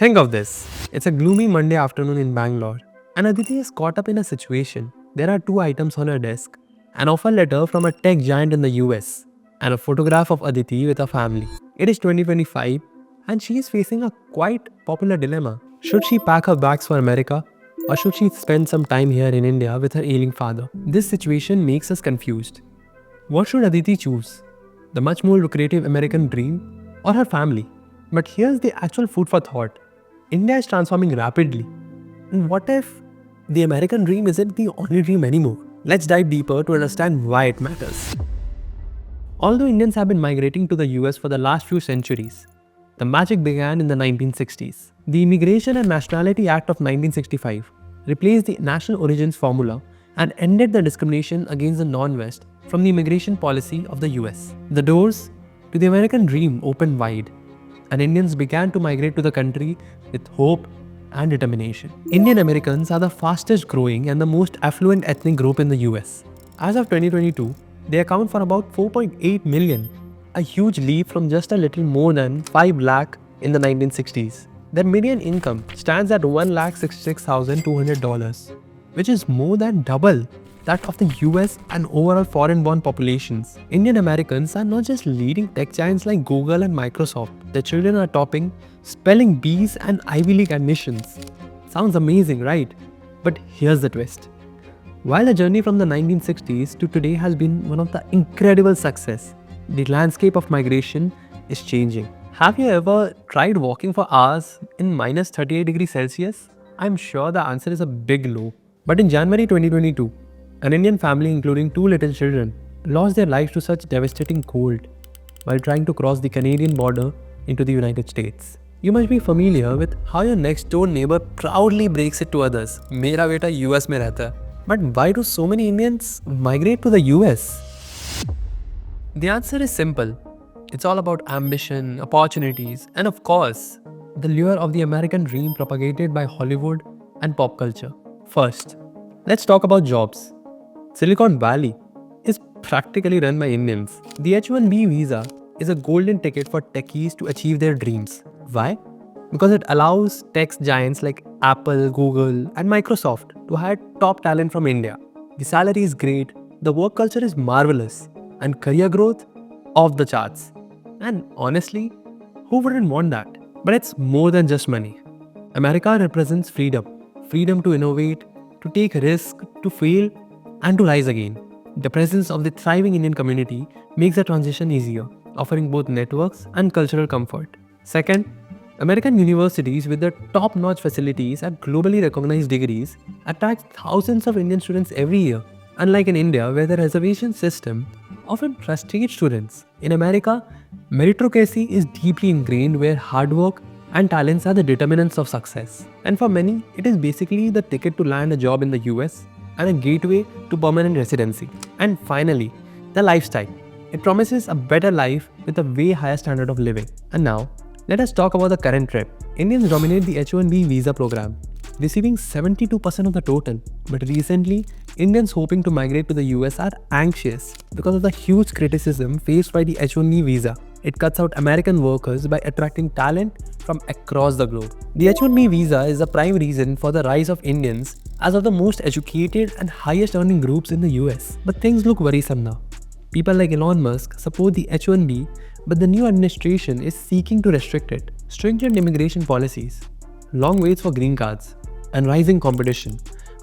Think of this. It's a gloomy Monday afternoon in Bangalore, and Aditi is caught up in a situation. There are two items on her desk: an offer letter from a tech giant in the US, and a photograph of Aditi with her family. It is 2025, and she is facing a quite popular dilemma. Should she pack her bags for America, or should she spend some time here in India with her ailing father? This situation makes us confused. What should Aditi choose? The much more lucrative American dream or her family? But here's the actual food for thought. India is transforming rapidly. And what if the American dream isn't the only dream anymore? Let's dive deeper to understand why it matters. Although Indians have been migrating to the US for the last few centuries, the magic began in the 1960s. The Immigration and Nationality Act of 1965 replaced the national origins formula and ended the discrimination against the non-West from the immigration policy of the US. The doors to the American dream opened wide, and Indians began to migrate to the country with hope and determination. Indian Americans are the fastest growing and the most affluent ethnic group in the US. As of 2022, they account for about 4.8 million, a huge leap from just a little more than 5 lakh in the 1960s. Their median income stands at $1,66,200, which is more than double that of the US and overall foreign-born populations. Indian Americans are not just leading tech giants like Google and Microsoft. Their children are topping spelling bees and Ivy League admissions. Sounds amazing, right? But here's the twist. While the journey from the 1960s to today has been one of the incredible success, the landscape of migration is changing. Have you ever tried walking for hours in minus 38 degrees Celsius? I'm sure the answer is a big no. But in January 2022, an Indian family including 2 little children lost their lives to such devastating cold while trying to cross the Canadian border into the United States. You must be familiar with how your next door neighbor proudly breaks it to others. Mera beta US mein rehta hai. But why do so many Indians migrate to the US? The answer is simple. It's all about ambition, opportunities, and of course, the lure of the American dream propagated by Hollywood and pop culture. First, let's talk about jobs. Silicon Valley is practically run by Indians. The H-1B visa is a golden ticket for techies to achieve their dreams. Why? Because it allows tech giants like Apple, Google, and Microsoft to hire top talent from India. The salary is great, the work culture is marvelous, and career growth off the charts. And honestly, who wouldn't want that? But it's more than just money. America represents freedom. Freedom to innovate, to take risks, to fail, and to rise again. The presence of the thriving Indian community makes the transition easier, offering both networks and cultural comfort. Second, American universities with their top-notch facilities and globally recognized degrees attract thousands of Indian students every year. Unlike in India, where the reservation system often frustrates students, in America, meritocracy is deeply ingrained where hard work and talents are the determinants of success. And for many, it is basically the ticket to land a job in the US and a gateway to permanent residency. And finally, the lifestyle. It promises a better life with a way higher standard of living. And now, let us talk about the current trip. Indians dominate the H-1B visa program, receiving 72% of the total. But recently, Indians hoping to migrate to the US are anxious because of the huge criticism faced by the H-1B visa. It cuts out American workers by attracting talent from across the globe. The H-1B visa is the prime reason for the rise of Indians as of the most educated and highest earning groups in the US. But things look worrisome now. People like Elon Musk support the H-1B, but the new administration is seeking to restrict it. Stringent immigration policies, long waits for green cards, and rising competition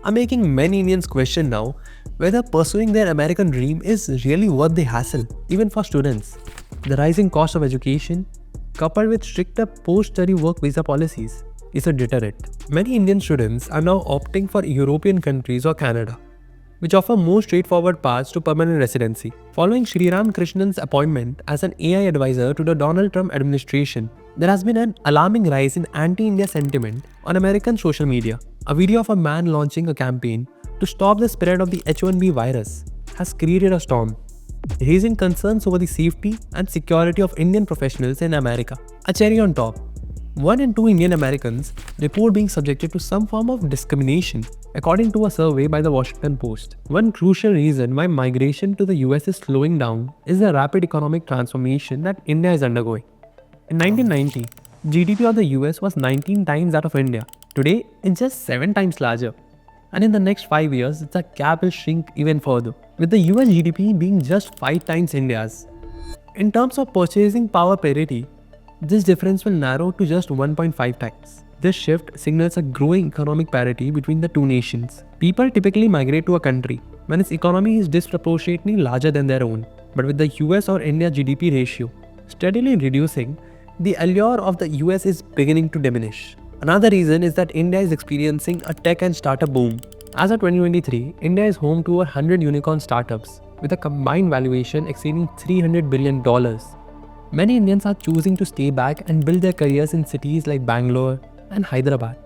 are making many Indians question now whether pursuing their American dream is really worth the hassle, even for students. The rising cost of education, coupled with stricter post-study work visa policies, is a deterrent. Many Indian students are now opting for European countries or Canada, which offer more straightforward paths to permanent residency. Following Sriram Krishnan's appointment as an AI advisor to the Donald Trump administration, there has been an alarming rise in anti-India sentiment on American social media. A video of a man launching a campaign to stop the spread of the H-1B virus has created a storm, raising concerns over the safety and security of Indian professionals in America. A cherry on top, 1 in 2 Indian Americans report being subjected to some form of discrimination, according to a survey by the Washington Post. One crucial reason why migration to the US is slowing down is the rapid economic transformation that India is undergoing. In 1990, GDP of the US was 19 times that of India. Today, it's just 7 times larger. And in the next 5 years, the gap will shrink even further, with the US GDP being just 5 times India's. In terms of purchasing power parity, this difference will narrow to just 1.5 times. This shift signals a growing economic parity between the two nations. People typically migrate to a country when its economy is disproportionately larger than their own. But with the US or India GDP ratio steadily reducing, the allure of the US is beginning to diminish. Another reason is that India is experiencing a tech and startup boom. As of 2023, India is home to over 100 unicorn startups with a combined valuation exceeding $300 billion. Many Indians are choosing to stay back and build their careers in cities like Bangalore and Hyderabad,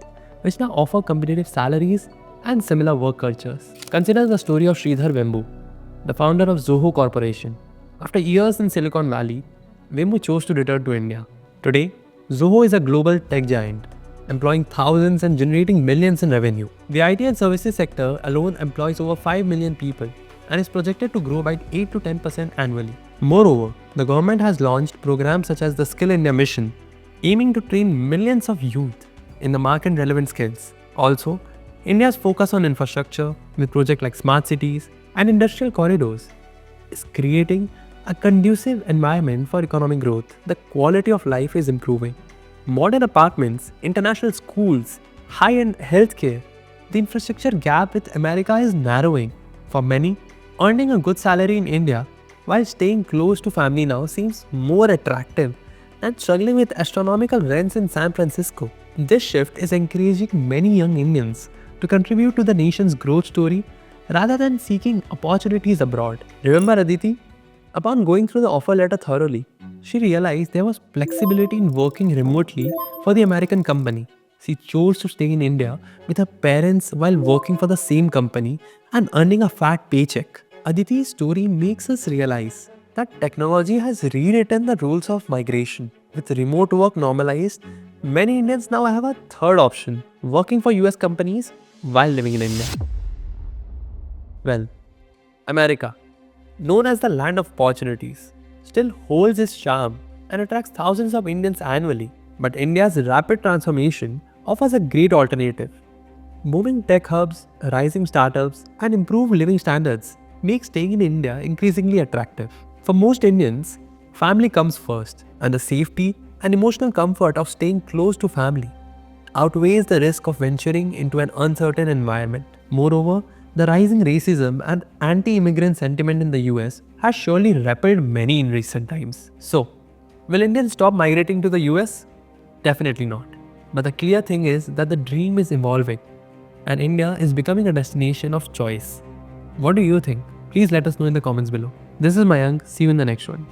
which now offer competitive salaries and similar work cultures. Consider the story of Sridhar Vembu, the founder of Zoho Corporation. After years in Silicon Valley, Vembu chose to return to India. Today, Zoho is a global tech giant, employing thousands and generating millions in revenue. The IT and services sector alone employs over 5 million people and is projected to grow by 8 to 10% annually. Moreover, the government has launched programs such as the Skill India Mission, aiming to train millions of youth in the market-relevant skills. Also, India's focus on infrastructure with projects like smart cities and industrial corridors is creating a conducive environment for economic growth. The quality of life is improving. Modern apartments, international schools, high-end healthcare, the infrastructure gap with America is narrowing. For many, earning a good salary in India while staying close to family now seems more attractive than struggling with astronomical rents in San Francisco. This shift is encouraging many young Indians to contribute to the nation's growth story rather than seeking opportunities abroad. Remember Aditi? Upon going through the offer letter thoroughly, she realized there was flexibility in working remotely for the American company. She chose to stay in India with her parents while working for the same company and earning a fat paycheck. Aditi's story makes us realize that technology has rewritten the rules of migration. With remote work normalized, many Indians now have a third option, working for US companies while living in India. Well, America, known as the land of opportunities, still holds its charm and attracts thousands of Indians annually. But India's rapid transformation offers a great alternative. Booming tech hubs, rising startups, and improved living standards make staying in India increasingly attractive. For most Indians, family comes first, and the safety and emotional comfort of staying close to family outweighs the risk of venturing into an uncertain environment. Moreover, the rising racism and anti-immigrant sentiment in the US has surely repelled many in recent times. So, will Indians stop migrating to the US? Definitely not. But the clear thing is that the dream is evolving and India is becoming a destination of choice. What do you think? Please let us know in the comments below. This is Mayank. See you in the next one.